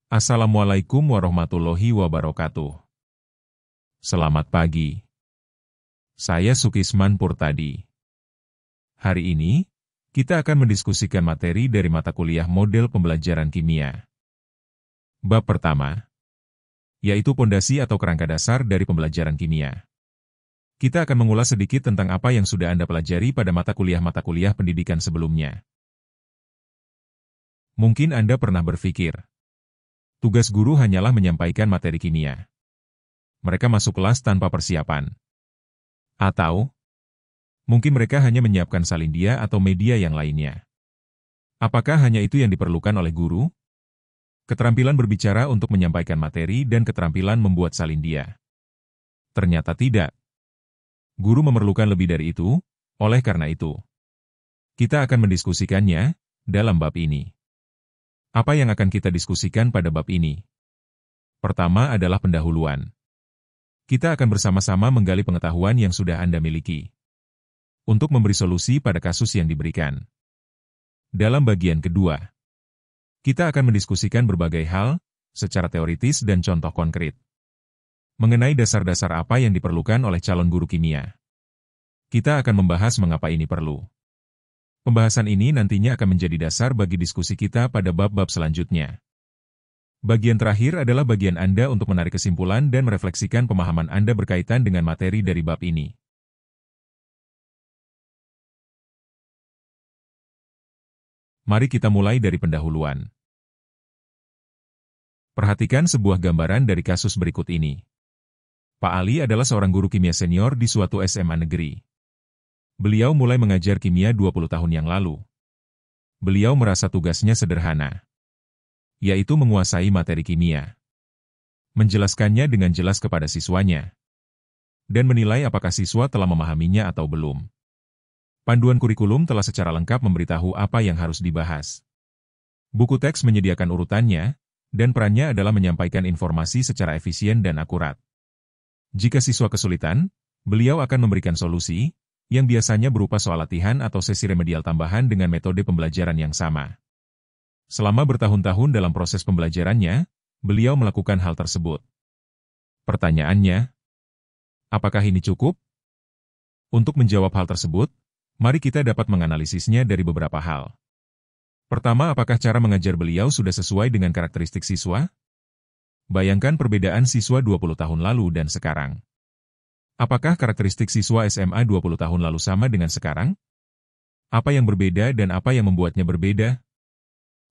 Assalamualaikum warahmatullahi wabarakatuh. Selamat pagi. Saya Sukisman Purtadi. Hari ini, kita akan mendiskusikan materi dari mata kuliah model pembelajaran kimia. Bab pertama, yaitu pondasi atau kerangka dasar dari pembelajaran kimia. Kita akan mengulas sedikit tentang apa yang sudah Anda pelajari pada mata kuliah pendidikan sebelumnya. Mungkin Anda pernah berpikir, tugas guru hanyalah menyampaikan materi kimia. Mereka masuk kelas tanpa persiapan. Atau, mungkin mereka hanya menyiapkan salindia atau media yang lainnya. Apakah hanya itu yang diperlukan oleh guru? Keterampilan berbicara untuk menyampaikan materi dan keterampilan membuat salindia. Ternyata tidak. Guru memerlukan lebih dari itu, oleh karena itu, kita akan mendiskusikannya dalam bab ini. Apa yang akan kita diskusikan pada bab ini? Pertama adalah pendahuluan. Kita akan bersama-sama menggali pengetahuan yang sudah Anda miliki untuk memberi solusi pada kasus yang diberikan. Dalam bagian kedua, kita akan mendiskusikan berbagai hal secara teoritis dan contoh konkret mengenai dasar-dasar apa yang diperlukan oleh calon guru kimia. Kita akan membahas mengapa ini perlu. Pembahasan ini nantinya akan menjadi dasar bagi diskusi kita pada bab-bab selanjutnya. Bagian terakhir adalah bagian Anda untuk menarik kesimpulan dan merefleksikan pemahaman Anda berkaitan dengan materi dari bab ini. Mari kita mulai dari pendahuluan. Perhatikan sebuah gambaran dari kasus berikut ini. Pak Ali adalah seorang guru kimia senior di suatu SMA negeri. Beliau mulai mengajar kimia 20 tahun yang lalu. Beliau merasa tugasnya sederhana, yaitu menguasai materi kimia, menjelaskannya dengan jelas kepada siswanya, dan menilai apakah siswa telah memahaminya atau belum. Panduan kurikulum telah secara lengkap memberitahu apa yang harus dibahas. Buku teks menyediakan urutannya, dan perannya adalah menyampaikan informasi secara efisien dan akurat. Jika siswa kesulitan, beliau akan memberikan solusi, yang biasanya berupa soal latihan atau sesi remedial tambahan dengan metode pembelajaran yang sama. Selama bertahun-tahun dalam proses pembelajarannya, beliau melakukan hal tersebut. Pertanyaannya, apakah ini cukup? Untuk menjawab hal tersebut, mari kita dapat menganalisisnya dari beberapa hal. Pertama, apakah cara mengajar beliau sudah sesuai dengan karakteristik siswa? Bayangkan perbedaan siswa 20 tahun lalu dan sekarang. Apakah karakteristik siswa SMA 20 tahun lalu sama dengan sekarang? Apa yang berbeda dan apa yang membuatnya berbeda?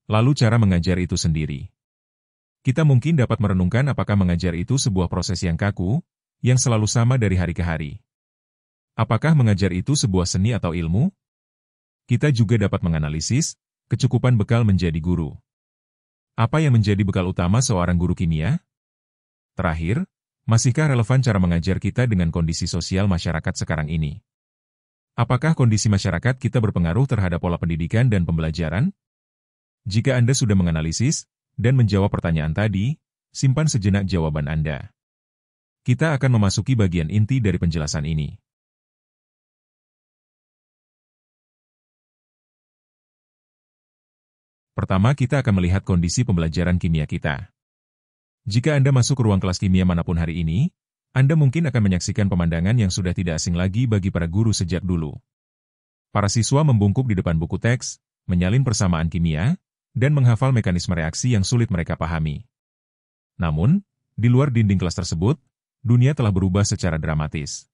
Lalu cara mengajar itu sendiri. Kita mungkin dapat merenungkan apakah mengajar itu sebuah proses yang kaku, yang selalu sama dari hari ke hari. Apakah mengajar itu sebuah seni atau ilmu? Kita juga dapat menganalisis kecukupan bekal menjadi guru. Apa yang menjadi bekal utama seorang guru kimia? Terakhir, masihkah relevan cara mengajar kita dengan kondisi sosial masyarakat sekarang ini? Apakah kondisi masyarakat kita berpengaruh terhadap pola pendidikan dan pembelajaran? Jika Anda sudah menganalisis dan menjawab pertanyaan tadi, simpan sejenak jawaban Anda. Kita akan memasuki bagian inti dari penjelasan ini. Pertama, kita akan melihat kondisi pembelajaran kimia kita. Jika Anda masuk ke ruang kelas kimia manapun hari ini, Anda mungkin akan menyaksikan pemandangan yang sudah tidak asing lagi bagi para guru sejak dulu. Para siswa membungkuk di depan buku teks, menyalin persamaan kimia, dan menghafal mekanisme reaksi yang sulit mereka pahami. Namun, di luar dinding kelas tersebut, dunia telah berubah secara dramatis.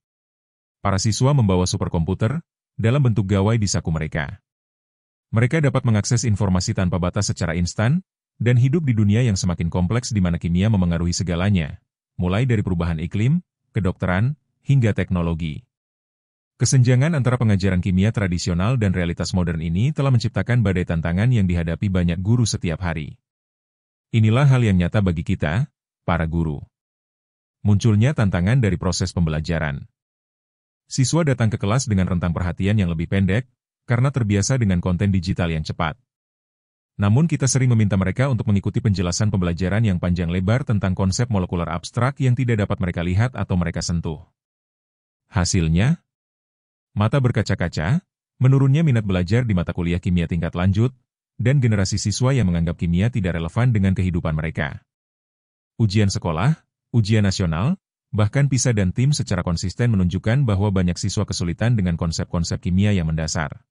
Para siswa membawa superkomputer dalam bentuk gawai di saku mereka. Mereka dapat mengakses informasi tanpa batas secara instan, dan hidup di dunia yang semakin kompleks di mana kimia memengaruhi segalanya, mulai dari perubahan iklim, kedokteran, hingga teknologi. Kesenjangan antara pengajaran kimia tradisional dan realitas modern ini telah menciptakan badai tantangan yang dihadapi banyak guru setiap hari. Inilah hal yang nyata bagi kita, para guru. Munculnya tantangan dari proses pembelajaran. Siswa datang ke kelas dengan rentang perhatian yang lebih pendek, karena terbiasa dengan konten digital yang cepat. Namun kita sering meminta mereka untuk mengikuti penjelasan pembelajaran yang panjang lebar tentang konsep molekuler abstrak yang tidak dapat mereka lihat atau mereka sentuh. Hasilnya, mata berkaca-kaca, menurunnya minat belajar di mata kuliah kimia tingkat lanjut, dan generasi siswa yang menganggap kimia tidak relevan dengan kehidupan mereka. Ujian sekolah, ujian nasional, bahkan PISA dan tim secara konsisten menunjukkan bahwa banyak siswa kesulitan dengan konsep-konsep kimia yang mendasar,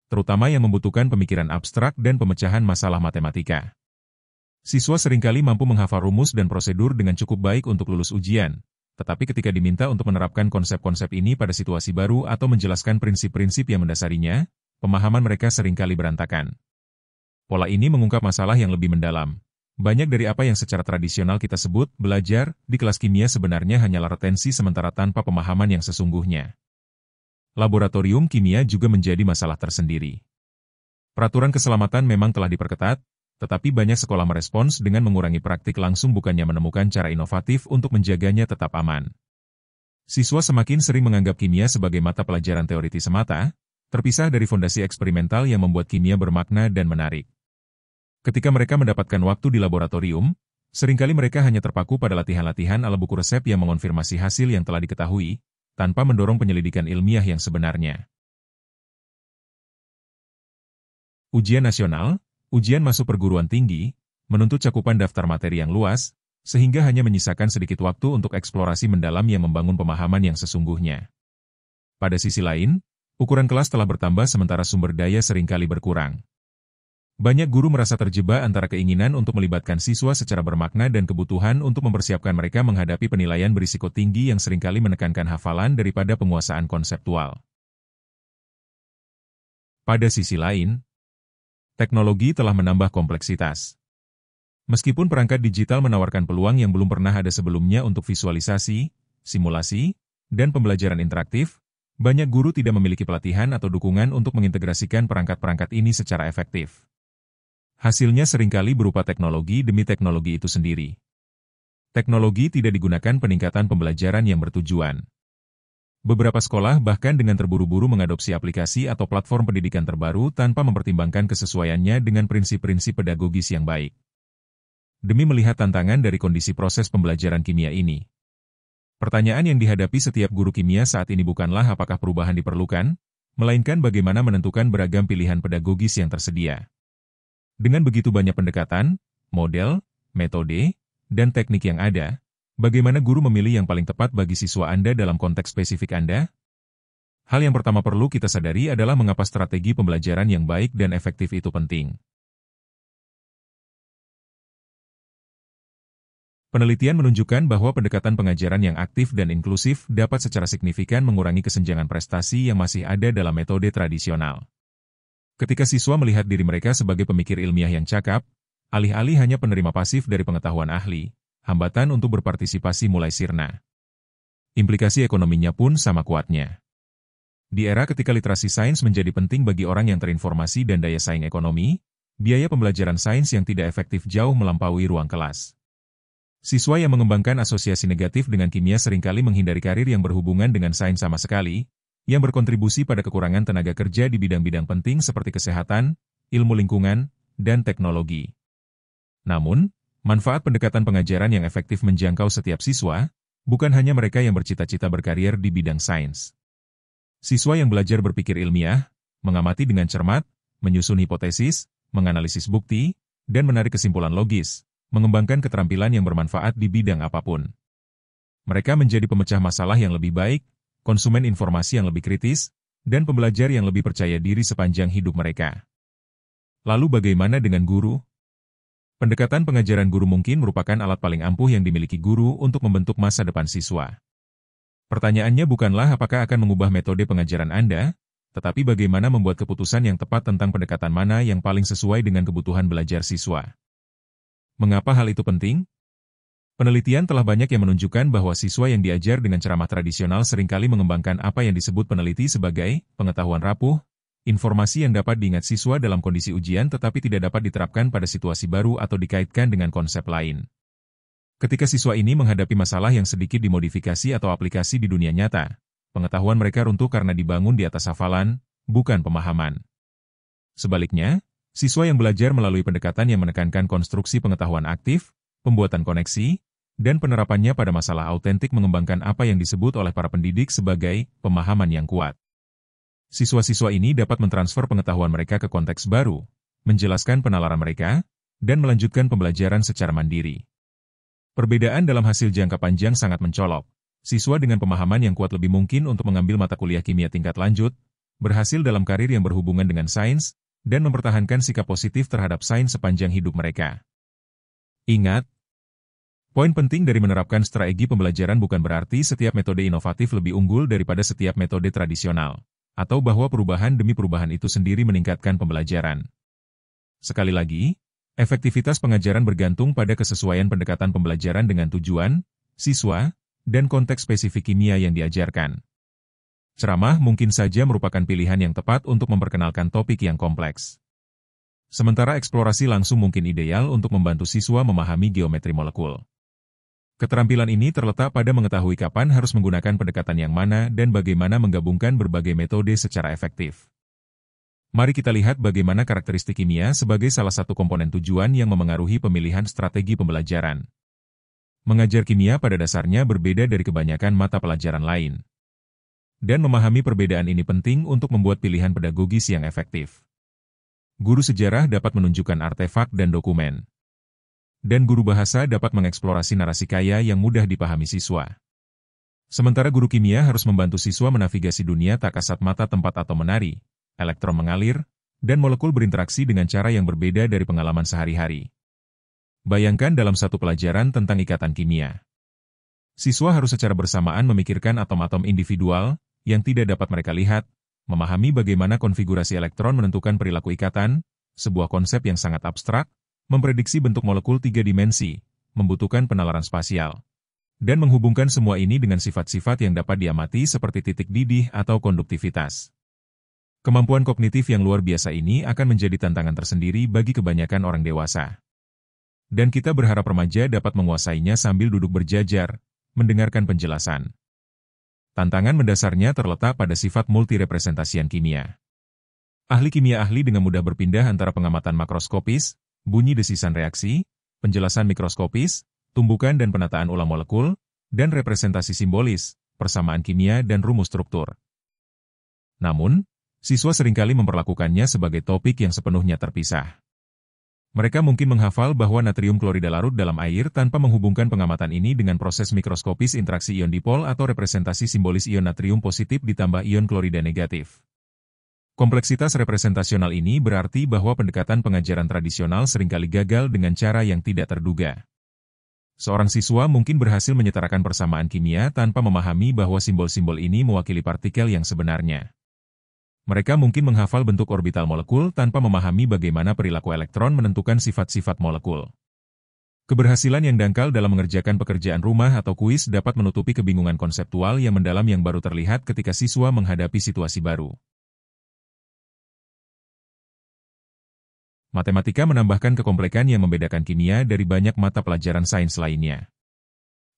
terutama yang membutuhkan pemikiran abstrak dan pemecahan masalah matematika. Siswa seringkali mampu menghafal rumus dan prosedur dengan cukup baik untuk lulus ujian, tetapi ketika diminta untuk menerapkan konsep-konsep ini pada situasi baru atau menjelaskan prinsip-prinsip yang mendasarinya, pemahaman mereka seringkali berantakan. Pola ini mengungkap masalah yang lebih mendalam. Banyak dari apa yang secara tradisional kita sebut belajar di kelas kimia sebenarnya hanyalah retensi sementara tanpa pemahaman yang sesungguhnya. Laboratorium kimia juga menjadi masalah tersendiri. Peraturan keselamatan memang telah diperketat, tetapi banyak sekolah merespons dengan mengurangi praktik langsung bukannya menemukan cara inovatif untuk menjaganya tetap aman. Siswa semakin sering menganggap kimia sebagai mata pelajaran teoritis semata, terpisah dari fondasi eksperimental yang membuat kimia bermakna dan menarik. Ketika mereka mendapatkan waktu di laboratorium, seringkali mereka hanya terpaku pada latihan-latihan ala buku resep yang mengonfirmasi hasil yang telah diketahui, tanpa mendorong penyelidikan ilmiah yang sebenarnya. Ujian nasional, ujian masuk perguruan tinggi, menuntut cakupan daftar materi yang luas, sehingga hanya menyisakan sedikit waktu untuk eksplorasi mendalam yang membangun pemahaman yang sesungguhnya. Pada sisi lain, ukuran kelas telah bertambah sementara sumber daya seringkali berkurang. Banyak guru merasa terjebak antara keinginan untuk melibatkan siswa secara bermakna dan kebutuhan untuk mempersiapkan mereka menghadapi penilaian berisiko tinggi yang seringkali menekankan hafalan daripada penguasaan konseptual. Pada sisi lain, teknologi telah menambah kompleksitas. Meskipun perangkat digital menawarkan peluang yang belum pernah ada sebelumnya untuk visualisasi, simulasi, dan pembelajaran interaktif, banyak guru tidak memiliki pelatihan atau dukungan untuk mengintegrasikan perangkat-perangkat ini secara efektif. Hasilnya seringkali berupa teknologi demi teknologi itu sendiri. Teknologi tidak digunakan peningkatan pembelajaran yang bertujuan. Beberapa sekolah bahkan dengan terburu-buru mengadopsi aplikasi atau platform pendidikan terbaru tanpa mempertimbangkan kesesuaiannya dengan prinsip-prinsip pedagogis yang baik. Demi melihat tantangan dari kondisi proses pembelajaran kimia ini, pertanyaan yang dihadapi setiap guru kimia saat ini bukanlah apakah perubahan diperlukan, melainkan bagaimana menentukan beragam pilihan pedagogis yang tersedia. Dengan begitu banyak pendekatan, model, metode, dan teknik yang ada, bagaimana guru memilih yang paling tepat bagi siswa Anda dalam konteks spesifik Anda? Hal yang pertama perlu kita sadari adalah mengapa strategi pembelajaran yang baik dan efektif itu penting. Penelitian menunjukkan bahwa pendekatan pengajaran yang aktif dan inklusif dapat secara signifikan mengurangi kesenjangan prestasi yang masih ada dalam metode tradisional. Ketika siswa melihat diri mereka sebagai pemikir ilmiah yang cakap, alih-alih hanya penerima pasif dari pengetahuan ahli, hambatan untuk berpartisipasi mulai sirna. Implikasi ekonominya pun sama kuatnya. Di era ketika literasi sains menjadi penting bagi orang yang terinformasi dan daya saing ekonomi, biaya pembelajaran sains yang tidak efektif jauh melampaui ruang kelas. Siswa yang mengembangkan asosiasi negatif dengan kimia seringkali menghindari karir yang berhubungan dengan sains sama sekali, yang berkontribusi pada kekurangan tenaga kerja di bidang-bidang penting seperti kesehatan, ilmu lingkungan, dan teknologi. Namun, manfaat pendekatan pengajaran yang efektif menjangkau setiap siswa, bukan hanya mereka yang bercita-cita berkarier di bidang sains. Siswa yang belajar berpikir ilmiah, mengamati dengan cermat, menyusun hipotesis, menganalisis bukti, dan menarik kesimpulan logis, mengembangkan keterampilan yang bermanfaat di bidang apapun. Mereka menjadi pemecah masalah yang lebih baik, konsumen informasi yang lebih kritis, dan pembelajar yang lebih percaya diri sepanjang hidup mereka. Lalu bagaimana dengan guru? Pendekatan pengajaran guru mungkin merupakan alat paling ampuh yang dimiliki guru untuk membentuk masa depan siswa. Pertanyaannya bukanlah apakah akan mengubah metode pengajaran Anda, tetapi bagaimana membuat keputusan yang tepat tentang pendekatan mana yang paling sesuai dengan kebutuhan belajar siswa. Mengapa hal itu penting? Penelitian telah banyak yang menunjukkan bahwa siswa yang diajar dengan ceramah tradisional seringkali mengembangkan apa yang disebut peneliti sebagai pengetahuan rapuh, informasi yang dapat diingat siswa dalam kondisi ujian tetapi tidak dapat diterapkan pada situasi baru atau dikaitkan dengan konsep lain. Ketika siswa ini menghadapi masalah yang sedikit dimodifikasi atau aplikasi di dunia nyata, pengetahuan mereka runtuh karena dibangun di atas hafalan, bukan pemahaman. Sebaliknya, siswa yang belajar melalui pendekatan yang menekankan konstruksi pengetahuan aktif, pembuatan koneksi, dan penerapannya pada masalah autentik mengembangkan apa yang disebut oleh para pendidik sebagai pemahaman yang kuat. Siswa-siswa ini dapat mentransfer pengetahuan mereka ke konteks baru, menjelaskan penalaran mereka, dan melanjutkan pembelajaran secara mandiri. Perbedaan dalam hasil jangka panjang sangat mencolok. Siswa dengan pemahaman yang kuat lebih mungkin untuk mengambil mata kuliah kimia tingkat lanjut, berhasil dalam karir yang berhubungan dengan sains, dan mempertahankan sikap positif terhadap sains sepanjang hidup mereka. Ingat, poin penting dari menerapkan strategi pembelajaran bukan berarti setiap metode inovatif lebih unggul daripada setiap metode tradisional, atau bahwa perubahan demi perubahan itu sendiri meningkatkan pembelajaran. Sekali lagi, efektivitas pengajaran bergantung pada kesesuaian pendekatan pembelajaran dengan tujuan, siswa, dan konteks spesifik kimia yang diajarkan. Ceramah mungkin saja merupakan pilihan yang tepat untuk memperkenalkan topik yang kompleks. Sementara eksplorasi langsung mungkin ideal untuk membantu siswa memahami geometri molekul. Keterampilan ini terletak pada mengetahui kapan harus menggunakan pendekatan yang mana dan bagaimana menggabungkan berbagai metode secara efektif. Mari kita lihat bagaimana karakteristik kimia sebagai salah satu komponen tujuan yang memengaruhi pemilihan strategi pembelajaran. Mengajar kimia pada dasarnya berbeda dari kebanyakan mata pelajaran lain. Dan memahami perbedaan ini penting untuk membuat pilihan pedagogis yang efektif. Guru sejarah dapat menunjukkan artefak dan dokumen. Dan guru bahasa dapat mengeksplorasi narasi kaya yang mudah dipahami siswa. Sementara guru kimia harus membantu siswa menavigasi dunia tak kasat mata tempat atau menari, elektron mengalir, dan molekul berinteraksi dengan cara yang berbeda dari pengalaman sehari-hari. Bayangkan dalam satu pelajaran tentang ikatan kimia. Siswa harus secara bersamaan memikirkan atom-atom individual yang tidak dapat mereka lihat, memahami bagaimana konfigurasi elektron menentukan perilaku ikatan, sebuah konsep yang sangat abstrak, memprediksi bentuk molekul 3 dimensi, membutuhkan penalaran spasial, dan menghubungkan semua ini dengan sifat-sifat yang dapat diamati seperti titik didih atau konduktivitas. Kemampuan kognitif yang luar biasa ini akan menjadi tantangan tersendiri bagi kebanyakan orang dewasa. Dan kita berharap remaja dapat menguasainya sambil duduk berjajar, mendengarkan penjelasan. Tantangan mendasarnya terletak pada sifat multirepresentasian kimia. Ahli kimia ahli dengan mudah berpindah antara pengamatan makroskopis, bunyi desisan reaksi, penjelasan mikroskopis, tumbukan dan penataan ulang molekul, dan representasi simbolis, persamaan kimia dan rumus struktur. Namun, siswa seringkali memperlakukannya sebagai topik yang sepenuhnya terpisah. Mereka mungkin menghafal bahwa natrium klorida larut dalam air tanpa menghubungkan pengamatan ini dengan proses mikroskopis interaksi ion dipol atau representasi simbolis ion natrium positif ditambah ion klorida negatif. Kompleksitas representasional ini berarti bahwa pendekatan pengajaran tradisional seringkali gagal dengan cara yang tidak terduga. Seorang siswa mungkin berhasil menyetarakan persamaan kimia tanpa memahami bahwa simbol-simbol ini mewakili partikel yang sebenarnya. Mereka mungkin menghafal bentuk orbital molekul tanpa memahami bagaimana perilaku elektron menentukan sifat-sifat molekul. Keberhasilan yang dangkal dalam mengerjakan pekerjaan rumah atau kuis dapat menutupi kebingungan konseptual yang mendalam yang baru terlihat ketika siswa menghadapi situasi baru. Matematika menambahkan kekomplekan yang membedakan kimia dari banyak mata pelajaran sains lainnya.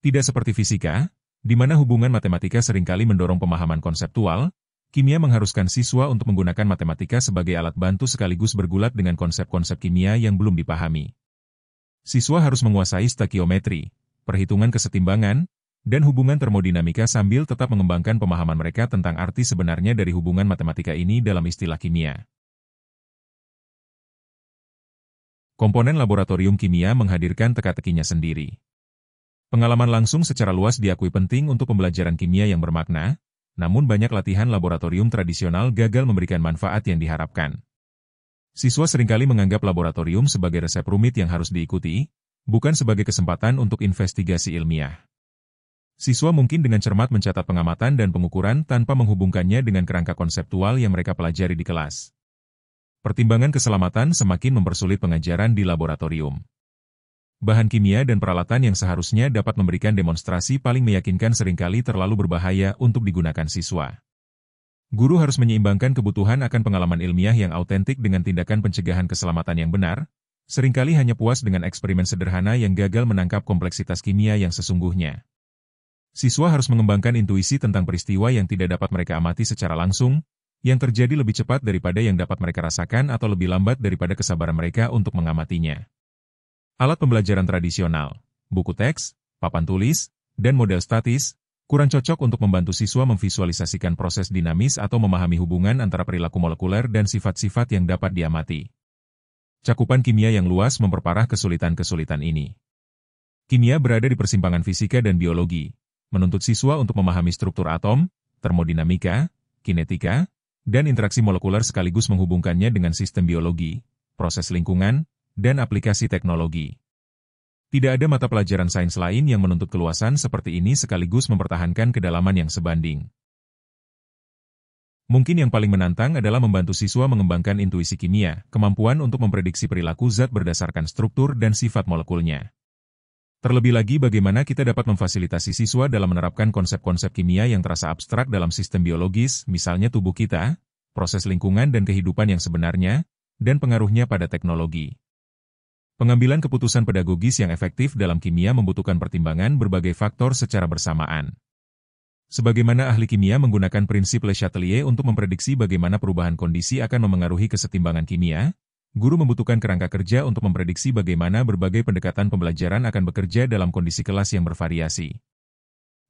Tidak seperti fisika, di mana hubungan matematika seringkali mendorong pemahaman konseptual, kimia mengharuskan siswa untuk menggunakan matematika sebagai alat bantu sekaligus bergulat dengan konsep-konsep kimia yang belum dipahami. Siswa harus menguasai stakiometri, perhitungan kesetimbangan, dan hubungan termodinamika sambil tetap mengembangkan pemahaman mereka tentang arti sebenarnya dari hubungan matematika ini dalam istilah kimia. Komponen laboratorium kimia menghadirkan teka-tekinya sendiri. Pengalaman langsung secara luas diakui penting untuk pembelajaran kimia yang bermakna, namun banyak latihan laboratorium tradisional gagal memberikan manfaat yang diharapkan. Siswa seringkali menganggap laboratorium sebagai resep rumit yang harus diikuti, bukan sebagai kesempatan untuk investigasi ilmiah. Siswa mungkin dengan cermat mencatat pengamatan dan pengukuran tanpa menghubungkannya dengan kerangka konseptual yang mereka pelajari di kelas. Pertimbangan keselamatan semakin mempersulit pengajaran di laboratorium. Bahan kimia dan peralatan yang seharusnya dapat memberikan demonstrasi paling meyakinkan seringkali terlalu berbahaya untuk digunakan siswa. Guru harus menyeimbangkan kebutuhan akan pengalaman ilmiah yang autentik dengan tindakan pencegahan keselamatan yang benar, seringkali hanya puas dengan eksperimen sederhana yang gagal menangkap kompleksitas kimia yang sesungguhnya. Siswa harus mengembangkan intuisi tentang peristiwa yang tidak dapat mereka amati secara langsung, yang terjadi lebih cepat daripada yang dapat mereka rasakan atau lebih lambat daripada kesabaran mereka untuk mengamatinya. Alat pembelajaran tradisional, buku teks, papan tulis, dan model statis, kurang cocok untuk membantu siswa memvisualisasikan proses dinamis atau memahami hubungan antara perilaku molekuler dan sifat-sifat yang dapat diamati. Cakupan kimia yang luas memperparah kesulitan-kesulitan ini. Kimia berada di persimpangan fisika dan biologi, menuntut siswa untuk memahami struktur atom, termodinamika, kinetika, dan interaksi molekuler sekaligus menghubungkannya dengan sistem biologi, proses lingkungan, dan aplikasi teknologi. Tidak ada mata pelajaran sains lain yang menuntut keluasan seperti ini sekaligus mempertahankan kedalaman yang sebanding. Mungkin yang paling menantang adalah membantu siswa mengembangkan intuisi kimia, kemampuan untuk memprediksi perilaku zat berdasarkan struktur dan sifat molekulnya. Terlebih lagi bagaimana kita dapat memfasilitasi siswa dalam menerapkan konsep-konsep kimia yang terasa abstrak dalam sistem biologis, misalnya tubuh kita, proses lingkungan dan kehidupan yang sebenarnya, dan pengaruhnya pada teknologi. Pengambilan keputusan pedagogis yang efektif dalam kimia membutuhkan pertimbangan berbagai faktor secara bersamaan. Sebagaimana ahli kimia menggunakan prinsip Le Chatelier untuk memprediksi bagaimana perubahan kondisi akan memengaruhi kesetimbangan kimia, guru membutuhkan kerangka kerja untuk memprediksi bagaimana berbagai pendekatan pembelajaran akan bekerja dalam kondisi kelas yang bervariasi.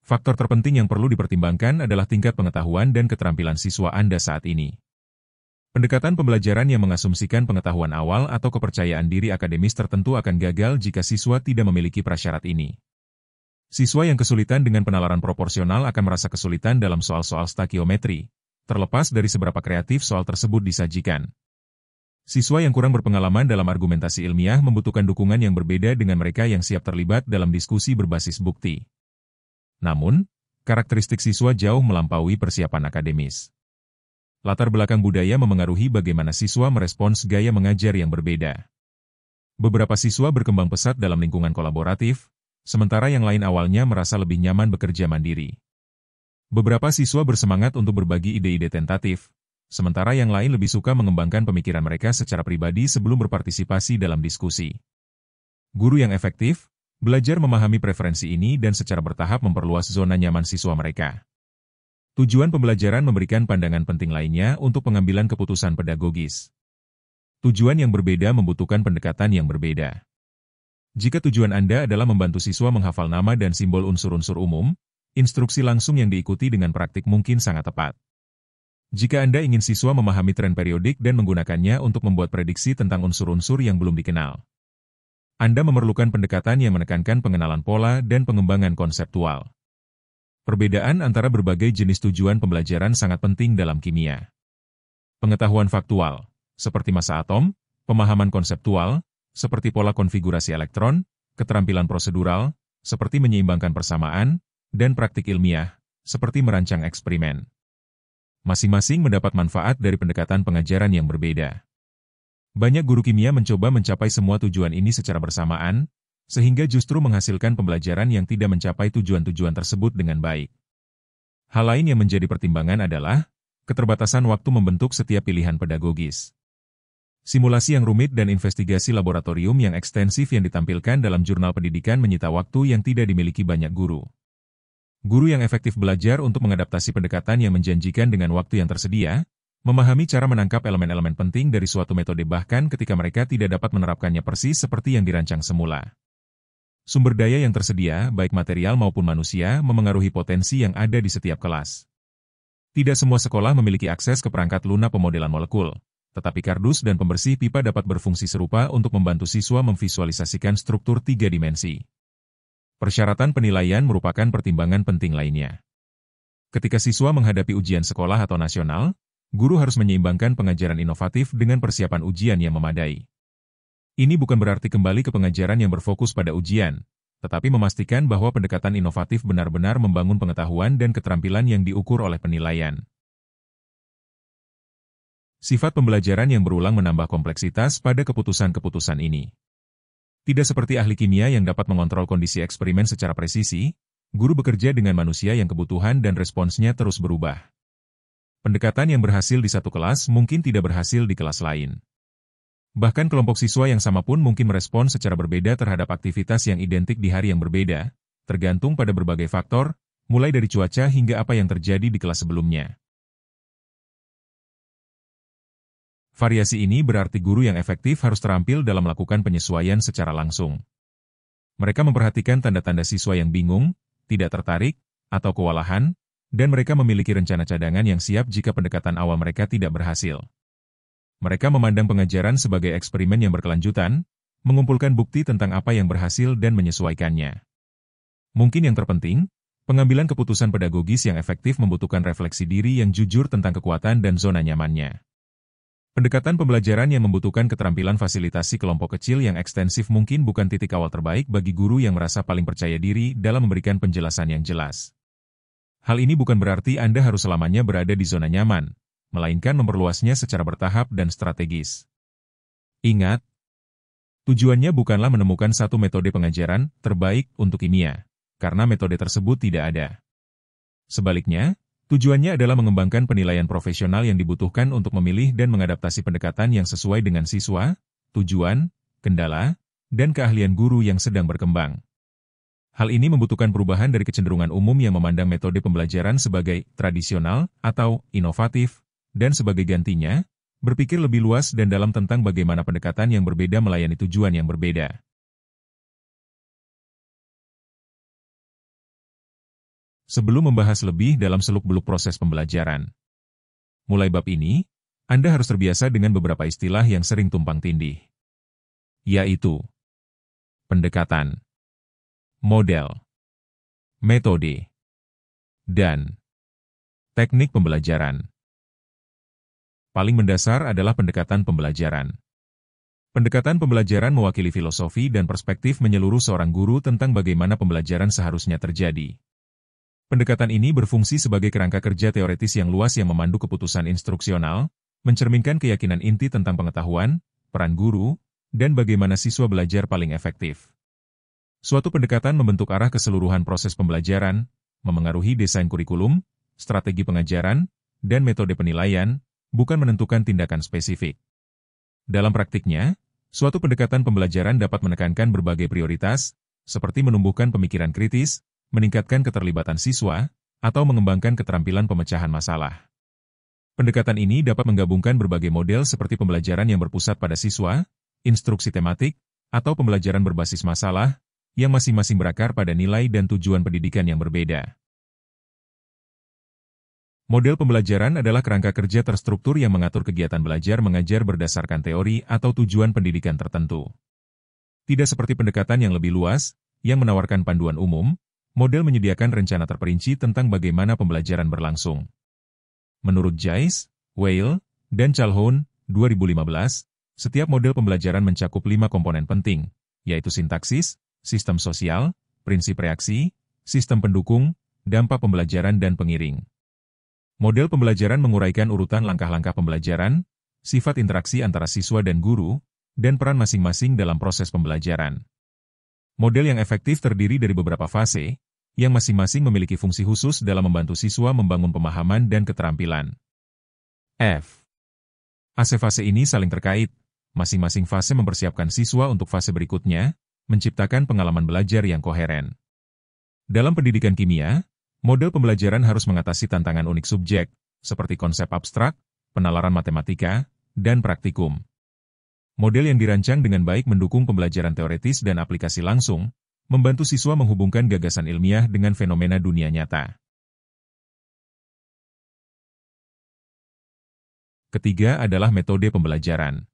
Faktor terpenting yang perlu dipertimbangkan adalah tingkat pengetahuan dan keterampilan siswa Anda saat ini. Pendekatan pembelajaran yang mengasumsikan pengetahuan awal atau kepercayaan diri akademis tertentu akan gagal jika siswa tidak memiliki prasyarat ini. Siswa yang kesulitan dengan penalaran proporsional akan merasa kesulitan dalam soal-soal stakiometri, terlepas dari seberapa kreatif soal tersebut disajikan. Siswa yang kurang berpengalaman dalam argumentasi ilmiah membutuhkan dukungan yang berbeda dengan mereka yang siap terlibat dalam diskusi berbasis bukti. Namun, karakteristik siswa jauh melampaui persiapan akademis. Latar belakang budaya memengaruhi bagaimana siswa merespons gaya mengajar yang berbeda. Beberapa siswa berkembang pesat dalam lingkungan kolaboratif, sementara yang lain awalnya merasa lebih nyaman bekerja mandiri. Beberapa siswa bersemangat untuk berbagi ide-ide tentatif, sementara yang lain lebih suka mengembangkan pemikiran mereka secara pribadi sebelum berpartisipasi dalam diskusi. Guru yang efektif, belajar memahami preferensi ini dan secara bertahap memperluas zona nyaman siswa mereka. Tujuan pembelajaran memberikan pandangan penting lainnya untuk pengambilan keputusan pedagogis. Tujuan yang berbeda membutuhkan pendekatan yang berbeda. Jika tujuan Anda adalah membantu siswa menghafal nama dan simbol unsur-unsur umum, instruksi langsung yang diikuti dengan praktik mungkin sangat tepat. Jika Anda ingin siswa memahami tren periodik dan menggunakannya untuk membuat prediksi tentang unsur-unsur yang belum dikenal, Anda memerlukan pendekatan yang menekankan pengenalan pola dan pengembangan konseptual. Perbedaan antara berbagai jenis tujuan pembelajaran sangat penting dalam kimia. Pengetahuan faktual, seperti massa atom, pemahaman konseptual, seperti pola konfigurasi elektron, keterampilan prosedural, seperti menyeimbangkan persamaan, dan praktik ilmiah, seperti merancang eksperimen. Masing-masing mendapat manfaat dari pendekatan pengajaran yang berbeda. Banyak guru kimia mencoba mencapai semua tujuan ini secara bersamaan, sehingga justru menghasilkan pembelajaran yang tidak mencapai tujuan-tujuan tersebut dengan baik. Hal lain yang menjadi pertimbangan adalah keterbatasan waktu membentuk setiap pilihan pedagogis. Simulasi yang rumit dan investigasi laboratorium yang ekstensif yang ditampilkan dalam jurnal pendidikan menyita waktu yang tidak dimiliki banyak guru. Guru yang efektif belajar untuk mengadaptasi pendekatan yang menjanjikan dengan waktu yang tersedia, memahami cara menangkap elemen-elemen penting dari suatu metode bahkan ketika mereka tidak dapat menerapkannya persis seperti yang dirancang semula. Sumber daya yang tersedia, baik material maupun manusia, memengaruhi potensi yang ada di setiap kelas. Tidak semua sekolah memiliki akses ke perangkat lunak pemodelan molekul, tetapi kardus dan pembersih pipa dapat berfungsi serupa untuk membantu siswa memvisualisasikan struktur 3 dimensi. Persyaratan penilaian merupakan pertimbangan penting lainnya. Ketika siswa menghadapi ujian sekolah atau nasional, guru harus menyeimbangkan pengajaran inovatif dengan persiapan ujian yang memadai. Ini bukan berarti kembali ke pengajaran yang berfokus pada ujian, tetapi memastikan bahwa pendekatan inovatif benar-benar membangun pengetahuan dan keterampilan yang diukur oleh penilaian. Sifat pembelajaran yang berulang menambah kompleksitas pada keputusan-keputusan ini. Tidak seperti ahli kimia yang dapat mengontrol kondisi eksperimen secara presisi, guru bekerja dengan manusia yang kebutuhan dan responsnya terus berubah. Pendekatan yang berhasil di satu kelas mungkin tidak berhasil di kelas lain. Bahkan kelompok siswa yang sama pun mungkin merespons secara berbeda terhadap aktivitas yang identik di hari yang berbeda, tergantung pada berbagai faktor, mulai dari cuaca hingga apa yang terjadi di kelas sebelumnya. Variasi ini berarti guru yang efektif harus terampil dalam melakukan penyesuaian secara langsung. Mereka memperhatikan tanda-tanda siswa yang bingung, tidak tertarik, atau kewalahan, dan mereka memiliki rencana cadangan yang siap jika pendekatan awal mereka tidak berhasil. Mereka memandang pengajaran sebagai eksperimen yang berkelanjutan, mengumpulkan bukti tentang apa yang berhasil dan menyesuaikannya. Mungkin yang terpenting, pengambilan keputusan pedagogis yang efektif membutuhkan refleksi diri yang jujur tentang kekuatan dan zona nyamannya. Pendekatan pembelajaran yang membutuhkan keterampilan fasilitasi kelompok kecil yang ekstensif mungkin bukan titik awal terbaik bagi guru yang merasa paling percaya diri dalam memberikan penjelasan yang jelas. Hal ini bukan berarti Anda harus selamanya berada di zona nyaman, melainkan memperluasnya secara bertahap dan strategis. Ingat, tujuannya bukanlah menemukan satu metode pengajaran terbaik untuk kimia, karena metode tersebut tidak ada. Sebaliknya, tujuannya adalah mengembangkan penilaian profesional yang dibutuhkan untuk memilih dan mengadaptasi pendekatan yang sesuai dengan siswa, tujuan, kendala, dan keahlian guru yang sedang berkembang. Hal ini membutuhkan perubahan dari kecenderungan umum yang memandang metode pembelajaran sebagai tradisional atau inovatif, dan sebagai gantinya, berpikir lebih luas dan dalam tentang bagaimana pendekatan yang berbeda melayani tujuan yang berbeda. Sebelum membahas lebih dalam seluk-beluk proses pembelajaran, mulai bab ini, Anda harus terbiasa dengan beberapa istilah yang sering tumpang tindih, yaitu pendekatan, model, metode, dan teknik pembelajaran. Paling mendasar adalah pendekatan pembelajaran. Pendekatan pembelajaran mewakili filosofi dan perspektif menyeluruh seorang guru tentang bagaimana pembelajaran seharusnya terjadi. Pendekatan ini berfungsi sebagai kerangka kerja teoritis yang luas yang memandu keputusan instruksional, mencerminkan keyakinan inti tentang pengetahuan, peran guru, dan bagaimana siswa belajar paling efektif. Suatu pendekatan membentuk arah keseluruhan proses pembelajaran, memengaruhi desain kurikulum, strategi pengajaran, dan metode penilaian, bukan menentukan tindakan spesifik. Dalam praktiknya, suatu pendekatan pembelajaran dapat menekankan berbagai prioritas, seperti menumbuhkan pemikiran kritis, meningkatkan keterlibatan siswa, atau mengembangkan keterampilan pemecahan masalah. Pendekatan ini dapat menggabungkan berbagai model seperti pembelajaran yang berpusat pada siswa, instruksi tematik, atau pembelajaran berbasis masalah, yang masing-masing berakar pada nilai dan tujuan pendidikan yang berbeda. Model pembelajaran adalah kerangka kerja terstruktur yang mengatur kegiatan belajar mengajar berdasarkan teori atau tujuan pendidikan tertentu. Tidak seperti pendekatan yang lebih luas, yang menawarkan panduan umum, model menyediakan rencana terperinci tentang bagaimana pembelajaran berlangsung. Menurut Jais, Weil, dan Calhoun, 2015, setiap model pembelajaran mencakup 5 komponen penting, yaitu sintaksis, sistem sosial, prinsip reaksi, sistem pendukung, dampak pembelajaran dan pengiring. Model pembelajaran menguraikan urutan langkah-langkah pembelajaran, sifat interaksi antara siswa dan guru, dan peran masing-masing dalam proses pembelajaran. Model yang efektif terdiri dari beberapa fase, yang masing-masing memiliki fungsi khusus dalam membantu siswa membangun pemahaman dan keterampilan. F. Fase ini saling terkait, masing-masing fase mempersiapkan siswa untuk fase berikutnya, menciptakan pengalaman belajar yang koheren. Dalam pendidikan kimia, model pembelajaran harus mengatasi tantangan unik subjek, seperti konsep abstrak, penalaran matematika, dan praktikum. Model yang dirancang dengan baik mendukung pembelajaran teoretis dan aplikasi langsung, membantu siswa menghubungkan gagasan ilmiah dengan fenomena dunia nyata. Ketiga adalah metode pembelajaran.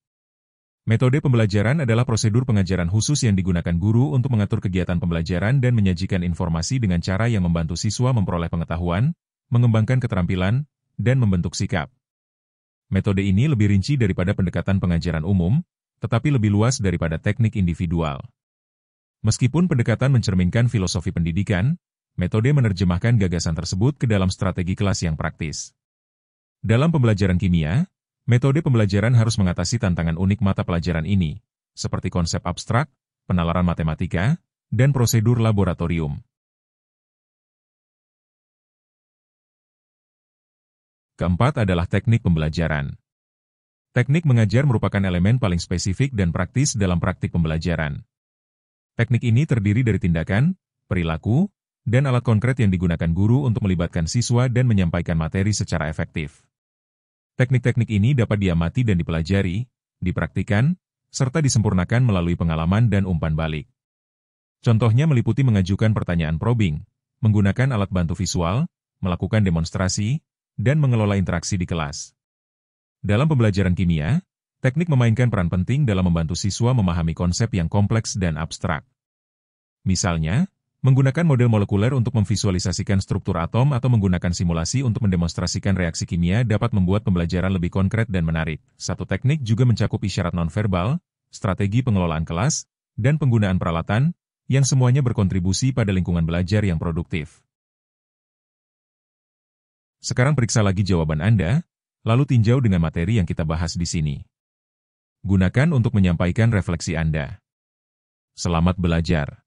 Metode pembelajaran adalah prosedur pengajaran khusus yang digunakan guru untuk mengatur kegiatan pembelajaran dan menyajikan informasi dengan cara yang membantu siswa memperoleh pengetahuan, mengembangkan keterampilan, dan membentuk sikap. Metode ini lebih rinci daripada pendekatan pengajaran umum, tetapi lebih luas daripada teknik individual. Meskipun pendekatan mencerminkan filosofi pendidikan, metode menerjemahkan gagasan tersebut ke dalam strategi kelas yang praktis. Dalam pembelajaran kimia, metode pembelajaran harus mengatasi tantangan unik mata pelajaran ini, seperti konsep abstrak, penalaran matematika, dan prosedur laboratorium. Keempat adalah teknik pembelajaran. Teknik mengajar merupakan elemen paling spesifik dan praktis dalam praktik pembelajaran. Teknik ini terdiri dari tindakan, perilaku, dan alat konkret yang digunakan guru untuk melibatkan siswa dan menyampaikan materi secara efektif. Teknik-teknik ini dapat diamati dan dipelajari, dipraktikkan, serta disempurnakan melalui pengalaman dan umpan balik. Contohnya meliputi mengajukan pertanyaan probing, menggunakan alat bantu visual, melakukan demonstrasi, dan mengelola interaksi di kelas. Dalam pembelajaran kimia, Teknik memainkan peran penting dalam membantu siswa memahami konsep yang kompleks dan abstrak. Misalnya, menggunakan model molekuler untuk memvisualisasikan struktur atom atau menggunakan simulasi untuk mendemonstrasikan reaksi kimia dapat membuat pembelajaran lebih konkret dan menarik. Satu teknik juga mencakup isyarat nonverbal, strategi pengelolaan kelas, dan penggunaan peralatan, yang semuanya berkontribusi pada lingkungan belajar yang produktif. Sekarang periksa lagi jawaban Anda, lalu tinjau dengan materi yang kita bahas di sini. Gunakan untuk menyampaikan refleksi Anda. Selamat belajar.